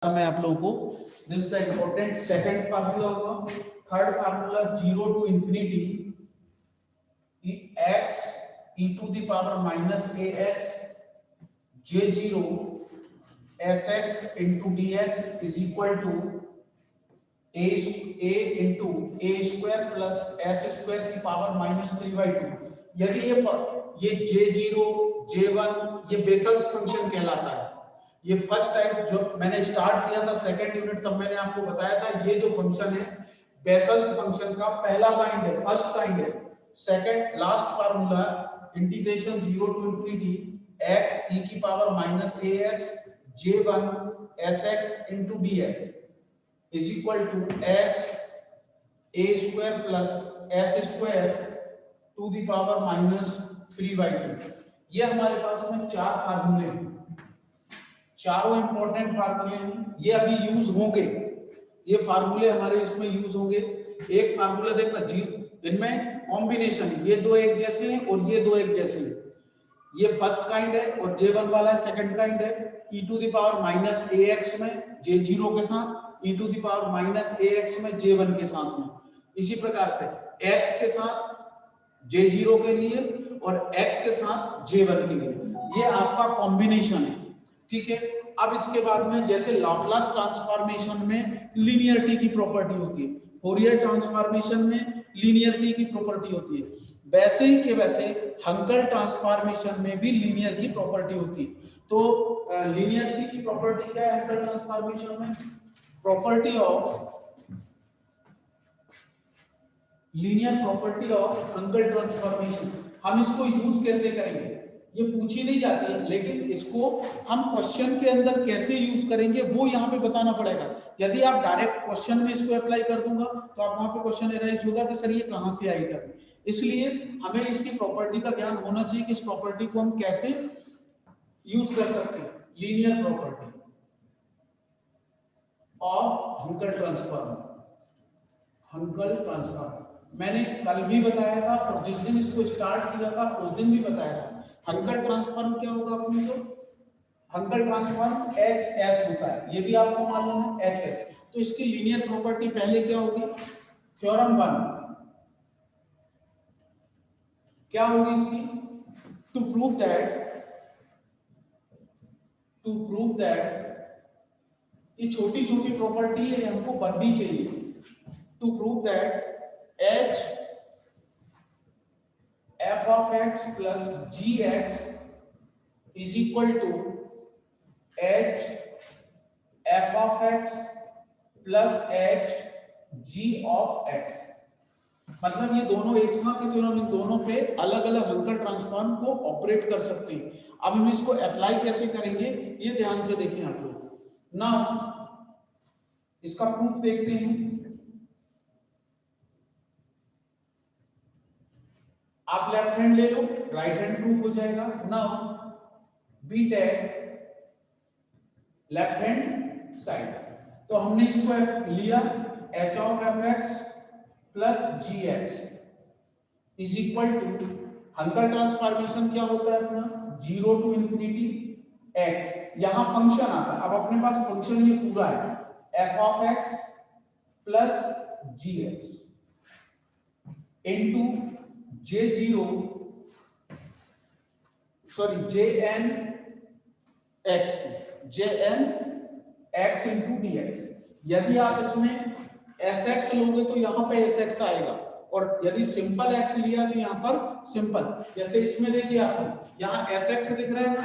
मैं आप लोगों को this the important second formula होगा। Third formula 0 to infinity x e to the power minus ax j0 sx into dx is equal to a into a square plus s square की power -3/2। यदि ये j0 j1 ये vessels function कहलाता है। ये first type जो मैंने start किया था सेकंड यूनिट, तब मैंने आपको बताया था ये जो फंक्शन है बेसल्स फंक्शन का पहला काइंड है, फर्स्ट काइंड है। Second last formula integration 0 to infinity x e की power -ax j1 sx into dx is equal to s a square plus s square to the power -3/2। ये हमारे पास में चार फार्मूले हैं, चारों इंपॉर्टेंट फार्मूले हैं। ये अभी यूज होंगे, ये फार्मूले हमारे इसमें यूज होंगे। एक फार्मूला देखना जी, इनमें कॉम्बिनेशन ये दो एक जैसे हैं और ये दो एक जैसे हैं। ये फर्स्ट काइंड है और J1 वाला है सेकंड काइंड है। e to the power -ax में J0 के साथ, e to the power -ax में J1 के साथ में। इसी प्रकार से x के साथ J0 के लिए और x के साथ J1 के लिए, ये आपका कॉम्बिनेशन है। ठीक है। अब इसके बाद में जैसे लैप्लास ट्रांसफॉर्मेशन में लीनियरिटी की प्रॉपर्टी होती है, फोरियर ट्रांसफॉर्मेशन में लीनियरिटी की प्रॉपर्टी होती है, वैसे ही के वैसे हंकेल ट्रांसफॉर्मेशन में भी लीनियर की प्रॉपर्टी होती है। तो लीनियरिटी की प्रॉपर्टी क्या है हंकेल ट्रांसफॉर्मेशन में? Property of linear property of Hankel transformation. हम इसको यूज कैसे करेंगे ये पूछी नहीं जाती है, लेकिन इसको हम क्वेश्चन के अंदर कैसे यूज करेंगे वो यहाँ पे बताना पड़ेगा। यदि आप डायरेक्ट क्वेश्चन में इसको अप्लाई कर दूंगा तो आप वहां पे क्वेश्चन एराइज होगा कि सर ये कहाँ से आई टर्म। इसलिए हमें इसकी प्रॉपर्टी का ज्ञान होना चाहिए कि इस प्रॉपर्टी को हम कैसे यूज कर सकते हैं। Linear property of Hankel transform, Hankel transform मैंने कल भी बताया था और जिस दिन इसको स्टार्ट किया था उस दिन भी बताया था। हंकेल ट्रांसफॉर्म क्या होगा अपने को? हंकेल ट्रांसफॉर्म एच एस होता है, ये भी आपको मालूम है एच एस। तो इसकी लीनियर प्रॉपर्टी पहले क्या होगी? थ्योरम 1 क्या होगी इसकी? टू प्रूव दैट ये छोटी छोटी प्रॉपर्टी है, हमको बननी चाहिए। To prove that H f of x plus gx is equal to h f of x plus h g of x। मतलब ये दोनों एक साथ है तो हम इन दोनों पे अलग अलग हंकेल ट्रांसफॉर्म को ऑपरेट कर सकते हैं। अब हम इसको अप्लाई कैसे करेंगे ये ध्यान से देखें आप लोग ना। इसका प्रूफ देखते हैं। आप लेफ्ट हैंड ले लो, राइट हैंड प्रूफ हो जाएगा। Now be take left hand side, तो हमने इसको लिया h of fx प्लस gx is equal to Hankel transformation क्या होता है अपना? 0 टू इंफिनिटी x, यहां फंक्शन आता है। अब अपने पास फंक्शन ये पूरा है f of x plus gx into J0 sorry Jn x into dx। यदि आप इसमें sx लोगे तो यहाँ पे sx आएगा, और यदि सिंपल x लिया तो यहाँ पर सिंपल। जैसे इसमें देखिए आपको यहाँ sx दिख रहा है ना,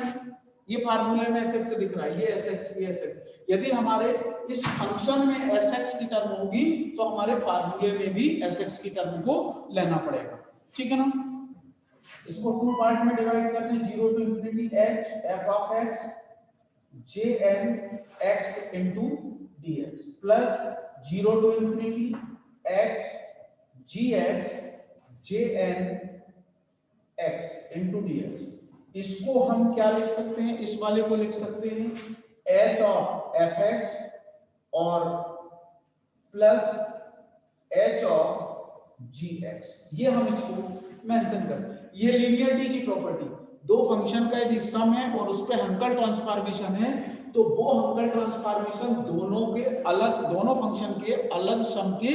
ये फार्मूले में sx दिख रहा है, ये sx ये sx। यदि हमारे इस फंक्शन में sx की टर्म होगी तो हमारे फार्मूले में भी sx की टर्म को लेना पड़ेगा। ठीक है ना। इसको टू पार्ट में डिवाइड करते हैं, 0 to infinity h f of x jn x into dx plus 0 to infinity x gx jn x into dx। इसको हम क्या लिख सकते हैं? इस वाले को लिख सकते हैं h of fx और प्लस h of gx, ये हम इसको मेंशन कर सकते हैं। ये लीनियरिटी की प्रॉपर्टी, दो फंक्शन का यदि सम है और उस पे हंकेल ट्रांसफॉर्मेशन है तो वो हंकल ट्रांसफॉर्मेशन दोनों के अलग, दोनों फंक्शन के अलग सम के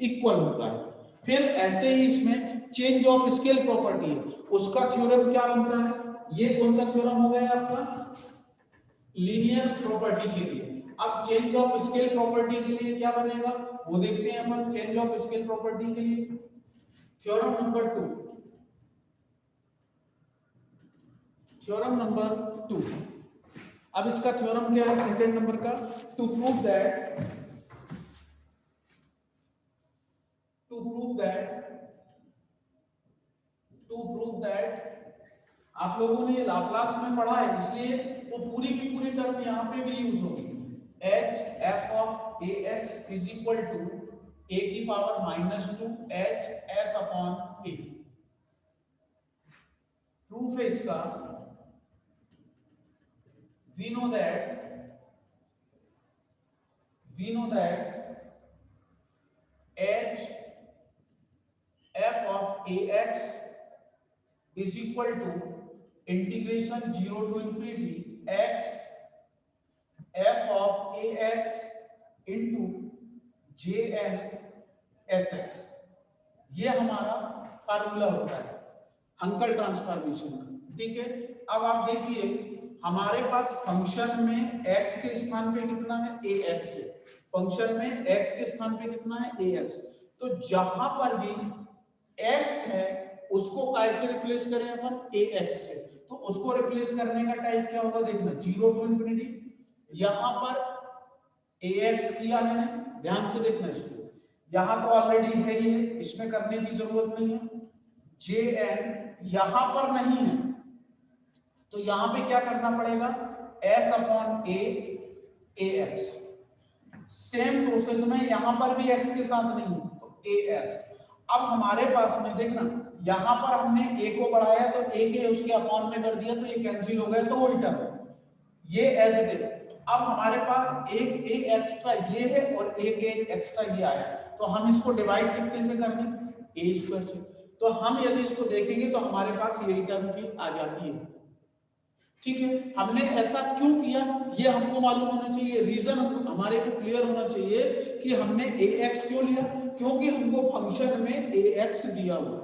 इक्वल होता है। फिर ऐसे ही इसमें चेंज ऑफ स्केल प्रॉपर्टी है, उसका थ्योरम क्या बनता है, ये कौन सा थ्योरम हो गया आपका, लीनियर प्रॉपर्टी के लिए। अब चेंज ऑफ स्केल प्रॉपर्टी के लिए क्या बनेगा वो देखते हैं अपन। चेंज ऑफ स्केल प्रॉपर्टी के लिए थ्योरम नंबर 2, थ्योरम नंबर 2। अब इसका थ्योरम क्या है सेकंड नंबर का, टू प्रूव दैट आप लोगों ने लाप्लास में पढ़ा है, इसलिए वो पूरी की पूरी टर्म यहाँ पे भी यूज होगी। H F of a x is equal to a की power -2 H S upon a. Proof है इसका, we know that h f of ax is equal to integration 0 to infinity x f of ax into jn sx। ये हमारा formula होता है हंकल transformation का, ठीक है। अब आप देखिए हमारे पास फंक्शन में x के स्थान पे कितना है ax है, फंक्शन में x के स्थान पे कितना है ax, तो जहां पर भी x है उसको कैसे रिप्लेस करें अपन ax से, तो उसको रिप्लेस करने का टाइप क्या होगा देखना, 0 टू इंफिनिटी। यहां पर ax किया मैंने, ध्यान से देखना इसको, यहां तो ऑलरेडी है ही है, इसमें करने की जरूरत नहीं है। jn यहां पर नहीं है तो यहां पे क्या करना पड़ेगा, s upon a ax। Same process में यहां पर भी x के साथ नहीं है तो ax। अब हमारे पास में देखना यहां पर हमने a को बढ़ाया तो a के उसके अपॉन में कर दिया तो ये कैंसिल हो गया, तो वही टर्म ये एज इट इज। अब हमारे पास एक a एक्स्ट्रा ये है और एक एक्स्ट्रा ये आया, तो हम इसको डिवाइड कितने से कर दें a स्क्वायर से, तो हम यदि इसको देखेंगे तो हमारे पास यही टर्म की आ जाती है, ठीक है। हमने ऐसा क्यों किया ये हमको मालूम होना चाहिए, रीजन हमारे को क्लियर होना चाहिए कि हमने ax क्यों लिया, क्योंकि हमको फंक्शन में ax दिया हुआ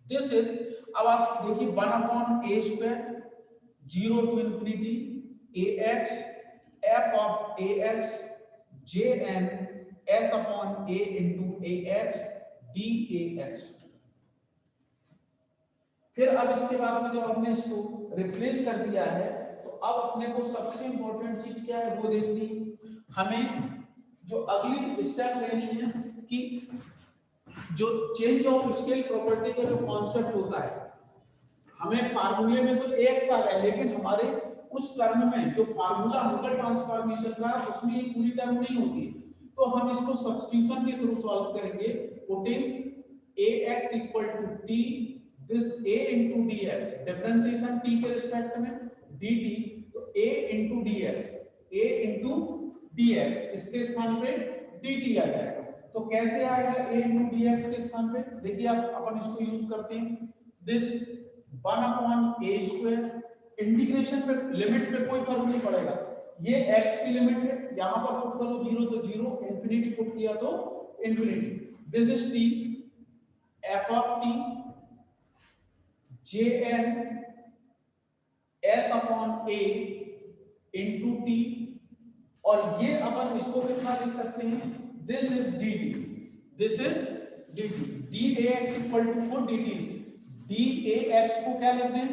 दिस इज। अब आप देखिए 1 upon a square 0 to infinity ax f of ax jn s upon a into ax dAx। फिर अब इसके बाद में जब हमने इसको रिप्लेस कर दिया है तो अब अपने को सबसे इंपॉर्टेंट चीज क्या है वो देखनी, हमें जो अगली स्टेप लेनी है कि जो चेंज ऑफ स्केल प्रॉपर्टी का जो कॉन्सेप्ट होता है, हमें फार्मूले में तो ax आ रहा है लेकिन हमारे उस टर्म में जो फार्मूला हंकल ट्रांसफॉर्मेशन का उसमें ये पूरी टर्म नहीं होती, तो हम इसको सब्स्टिट्यूशन के थ्रू सॉल्व करेंगे, putting ax equal to t this a into dx, differentiation t के रिस्पेक्ट में dt, तो a into dx, a into dx इसके स्थान पे dt आ जाएगा। तो कैसे आएगा a into dx के स्थान पे, देखिए आप अपन इसको यूज करते हैं this 1 upon a square, integration पे लिमिट पे कोई फर्क नहीं पड़ेगा, ये x की लिमिट है, यहां पर पुट करो 0 तो 0, इंफिनिटी पुट किया तो infinity, this is t f of t jn s upon a into t, और ये अपन इसको कितना लिख सकते हैं, this is dt, this is dt, dAx equal to को dt, dAx को क्या लिख दें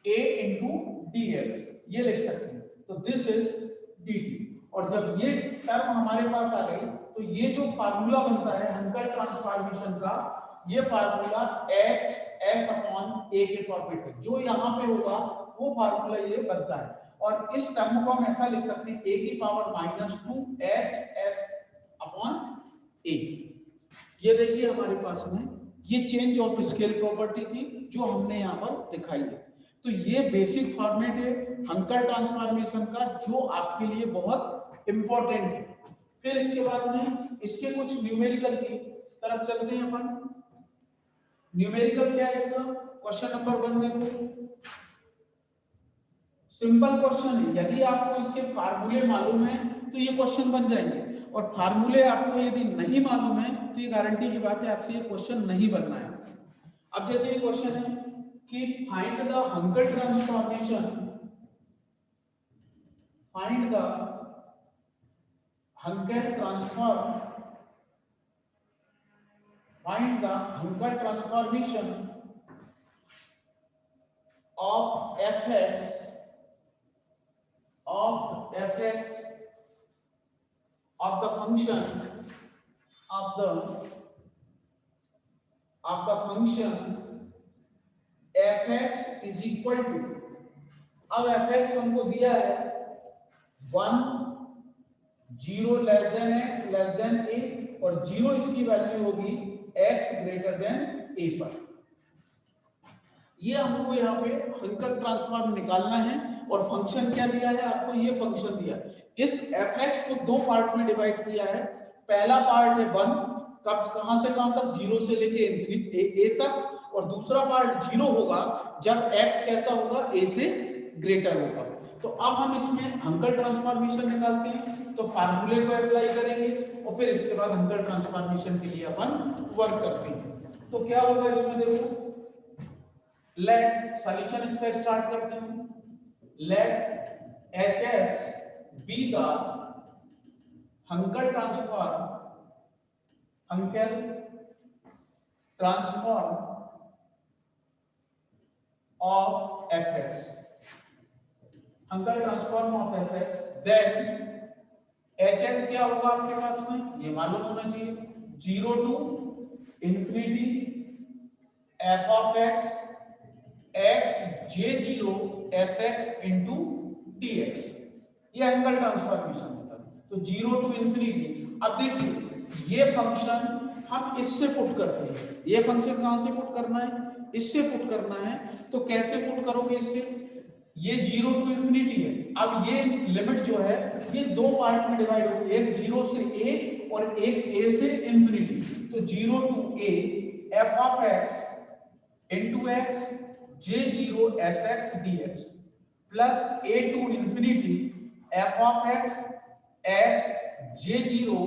a इंटू dx, ये लिख सकते हैं, तो दिस इज dt। और जब ये टर्म हमारे पास आ गई तो ये जो फार्मूला बनता है हंकल ट्रांसफॉर्मेशन का, ये formula h s upon a के फॉर्मेट में जो यहाँ पे होगा वो फार्मूला ये बनता है, और इस टर्म को हम ऐसा लिख सकते हैं a की power -2 h s upon a। ये देखिए हमारे पास में ये चेंज ऑफ स्केल प्रॉपर्टी थी जो हमने यहाँ पर दिखाई है। तो ये बेसिक फॉर्मेट है हंकल ट्रांसफॉर्मेशन का जो आपके लिए बहुत इंपॉर्टेंट है। फिर इसके बाद में इसके कुछ न्यूमेरिकल की तरफ चलते हैं अपन। न्यूमेरिकल क्या है इसका, क्वेश्चन नंबर 1 देखो, सिंपल क्वेश्चन है, यदि आपको इसके फार्मूले मालूम है तो ये क्वेश्चन बन जाएंगे, और फार्मूले आपको यदि नहीं मालूम है तो ये गारंटी की बात है आपसे ये क्वेश्चन नहीं बनना है। अब जैसे ये क्वेश्चन है कि find the Hankel transformation, find the Hankel transform, find the Hankel transformation of fx of the function fx is equal to, अब fx हमको दिया है 1 0 less than x less than a, और 0 इसकी वैल्यू होगी x ग्रेटर देन a पर। ये हमको यहाँ पे हंकेल ट्रांसफॉर्म निकालना है, और फंक्शन क्या दिया है आपको, ये फंक्शन दिया है। इस fx को दो पार्ट में डिवाइड किया है। पहला पार्ट है 1, कब कहां से कहां तक, 0 से लेके इंफिनिटी a तक, और दूसरा पार्ट 0 होगा जब x कैसा होगा, a से ग्रेटर होगा। तो अब हम इसमें हंकेल ट्रांसफॉर्मेशन निकालते हैं, तो फार्मूले को अप्लाई करेंगे और फिर इसके बाद हंकेल ट्रांसफॉर्मेशन के लिए अपन वर्क करते हैं। तो क्या होगा इसमें, देखो लेट सॉल्यूशन इसका स्टार्ट करते हैं। Let hs be the Hankel transform of fx, Hankel transform of fx, then hs क्या होगा आपके पास में, ये मालूम होना चाहिए, 0 to infinity f of x x j0 sx into dx, ये हंकेल ट्रांसफॉर्मेशन होता है। तो 0 टू इंफिनिटी। अब देखिए ये फंक्शन हम इससे पुट करते हैं, ये फंक्शन कहां से पुट करना है, इससे पुट करना है। तो कैसे पुट करोगे इससे, ये 0 टू इंफिनिटी है। अब ये लिमिट जो है ये दो पार्ट में डिवाइड होगी, एक 0 से a और एक a से इंफिनिटी। तो 0 to a f of x into x j0 sx dx plus a to infinity f of x x j0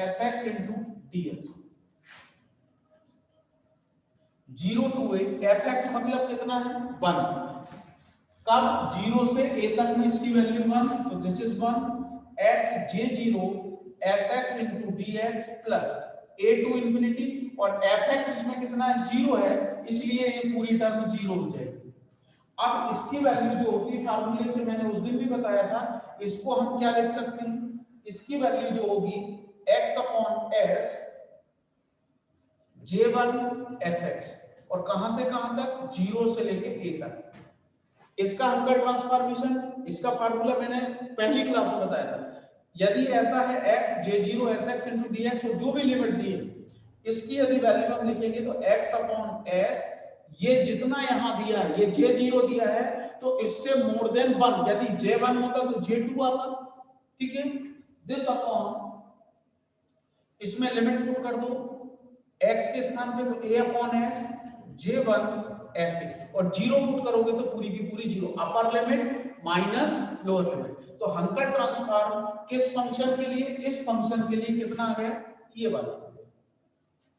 sx into dx। 0 to a fx मतलब कितना है, 1, कब 0 से a तक में इसकी वैल्यू 1, तो this is 1 x j0 sx into dx plus a to infinity, और fx इसमें कितना है, 0 है, इसलिए ये पूरी टर्म 0 हो जाएगी। अब इसकी वैल्यू जो होती है फार्मूले से, मैंने उस दिन भी बताया था, इसको हम क्या लिख सकते हैं, इसकी वैल्यू जो होगी x upon s j1 sx, और कहां से कहां तक, 0 से लेके a तक। इसका हंकेल ट्रांसफॉर्मेशन, इसका फार्मूला मैंने पहली क्लास में बताया था। यदि ऐसा है x j0 sx into dx, और जो भी लिमिट दी है इसकी यदि वैल्यू हम लिखेंगे तो x अपॉन s, ये जितना यहां दिया है, ये j0 दिया है, तो इससे मोर देन 1, यदि j1 होता तो j2 आता, ठीक है। दिस अपॉन, इसमें लिमिट पुट कर दो x के स्थान पे, तो a अपॉन s j1 ऐसे, और 0 पुट करोगे तो पूरी की पूरी 0, upper limit minus lower limit. तो हंकेल ट्रांसफॉर्म किस फंक्शन के लिए, इस फंक्शन के लिए कितना आ गया, ये वाला।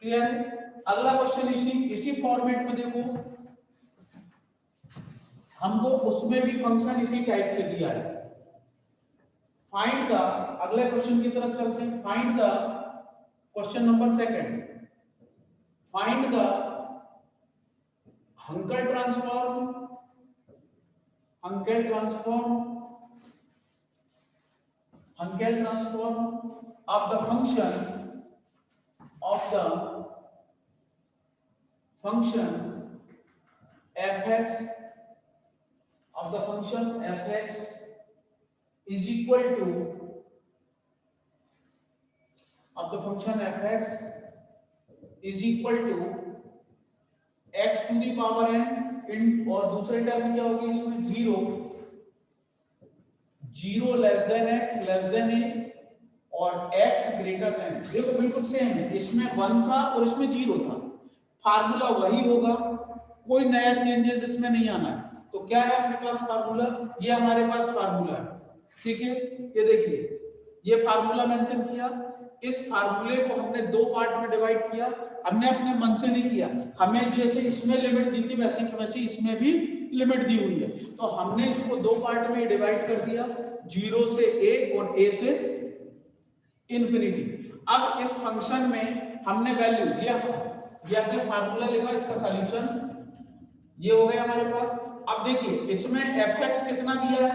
क्लियर है। अगला क्वेश्चन इसी फॉर्मेट में देखो, हमको उसमें भी फंक्शन इसी टाइप से दिया है। फाइंड द, अगले क्वेश्चन की तरफ चलते हैं। Find the, question number 2, find the Hankel transform of the function fx, of the function fx is equal to, of the function fx is equal to x to the power n इन, और दूसरे term क्या होगी इसमें, 0 less than x less than a, और x greater than, देखो बिल्कुल same है, इसमें 1 था और इसमें 0 था, फार्मूला वही होगा, कोई नया चेंजेस इसमें नहीं आना है। तो क्या है अपने पास फार्मूला, ये हमारे पास फार्मूला है, ठीक है। ये देखिए ये फार्मूला मेंशन किया, इस फार्मूले को हमने दो पार्ट में डिवाइड किया, हमने अपने मन से नहीं किया, हमें जैसे इसमें लिमिट दी थी वैसे की वैसे इसमें भी लिमिट दी हुई है, तो हमने इसको दो पार्ट में डिवाइड कर दिया, 0 से a और a से इंफिनिटी। अब इस फंक्शन में हमने वैल्यू दिया, ये हमने फार्मूला लिखा, इसका सॉल्यूशन ये हो गया हमारे पास। अब देखिए इसमें fx कितना दिया है,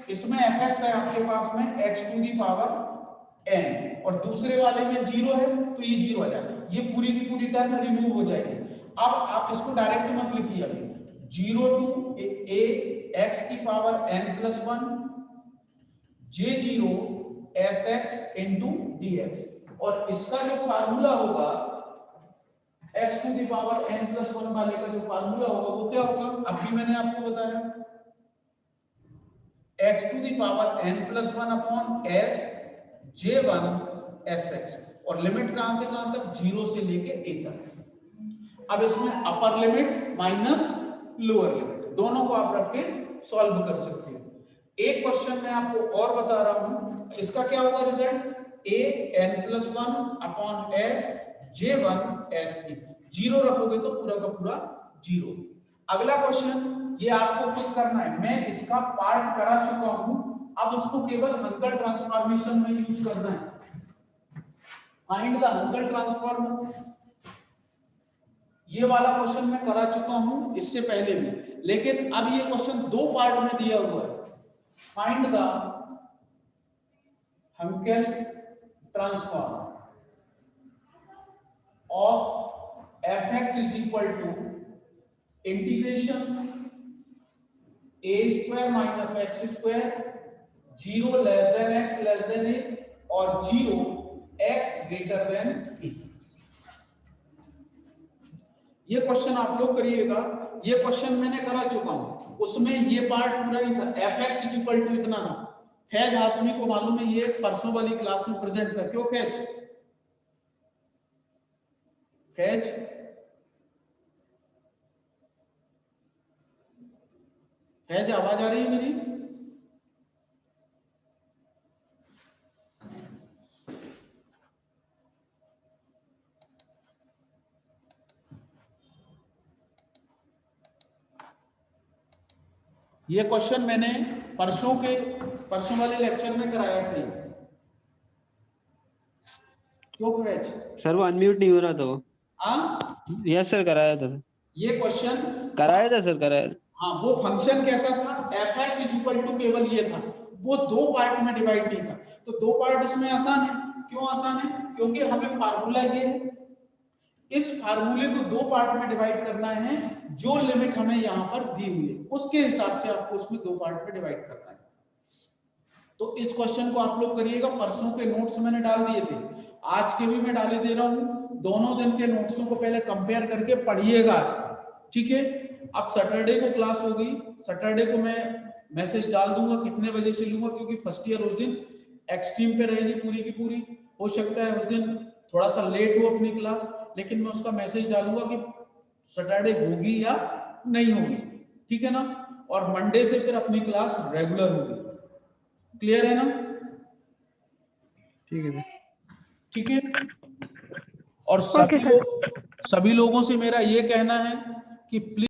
इसमें fx है आपके पास में x to the power n और दूसरे वाले में 0 है, तो ये 0 आ जाएगा, ये पूरी की पूरी टर्म रिमूव हो जाएगी। अब आप इसको डायरेक्ट मत लिखिए, अभी 0 टू a x की power n plus 1 j0 sx into dx, और इसका जो फार्मूला होगा x to the power n plus 1 वाले का जो फार्मूला होगा वो क्या होगा, अभी मैंने आपको बताया, x to the power n plus 1 upon s j1 sx, और लिमिट कहां से कहां तक, 0 से लेके a तक। अब इसमें upper limit minus lower limit दोनों को आप रख के सॉल्व कर सकते हो। एक क्वेश्चन मैं आपको और बता रहा हूं, इसका क्या होगा result, a n plus 1 upon s j1 s e, 0 रखोगे तो पूरा का पूरा 0। अगला क्वेश्चन ये आपको खुद करना है, मैं इसका पार्ट करा चुका हूं, अब उसको केवल हंकेल ट्रांसफॉर्मेशन में यूज करना है, फाइंड द हंकेल ट्रांसफॉर्म। ये वाला क्वेश्चन मैं करा चुका हूं इससे पहले भी, लेकिन अब ये क्वेश्चन दो पार्ट में दिया हुआ है, find the Hankel transform of fx is equal to integration a square minus x square 0 less than x less than a और 0 x greater than a। ये क्वेश्चन आप लोग करिएगा, ये क्वेश्चन मैंने करा चुका हूं, उसमें ये पार्ट पूरा नहीं था, fx is equal to इतना था। फैज हाशमी को मालूम है ये परसों वाली क्लास में प्रेजेंट था, क्यों फैज, फैज फैज आवाज आ रही है मेरी, ये क्वेश्चन मैंने परसों वाले लेक्चर में कराया था, क्यों फैज सर वो अनम्यूट नहीं हो रहा था वो। यस सर कराया था, ये क्वेश्चन कराया था सर, कराया था। हाँ, वो फंक्शन कैसा था, fx इज इक्वल टू केवल ये था, वो दो पार्ट में डिवाइड नहीं था, तो दो पार्ट इसमें आसान है। क्यों आसान है, क्योंकि हमें फार्मूला ये है, इस फार्मूले को दो पार्ट में डिवाइड करना है, जो लिमिट हमें यहाँ पर दी हुई है उसके हिसाब से आपको उसमें दो पार्ट में डिवाइड करना है। तो इस क्वेश्चन को आप लोग करिएगा, परसों के नोट्स मैंने डाल दिए थे, आज के भी मैं डाल दे रहा हूँ, दोनों दिन के नोट्सों को पहले कंपेयर करके पढ़िएगा आज, ठीक है। अब सैटरडे को क्लास होगी, सैटरडे को मैं मैसेज डाल दूंगा कितने बजे से लूंगा, क्योंकि फर्स्ट ईयर उस दिन एक्सट्रीम पे रहेगी पूरी की पूरी, हो सकता है उस दिन थोड़ा सा लेट हो अपनी क्लास, लेकिन मैं उसका मैसेज डालूंगा कि सैटरडे होगी या नहीं होगी, ठीक है ना। और मंडे से फिर अपनी क्लास रेगुलर होगी, क्लियर है ना, ठीक है, ठीक है। और सभी लोगों से मेरा ये कहना है कि प्लीज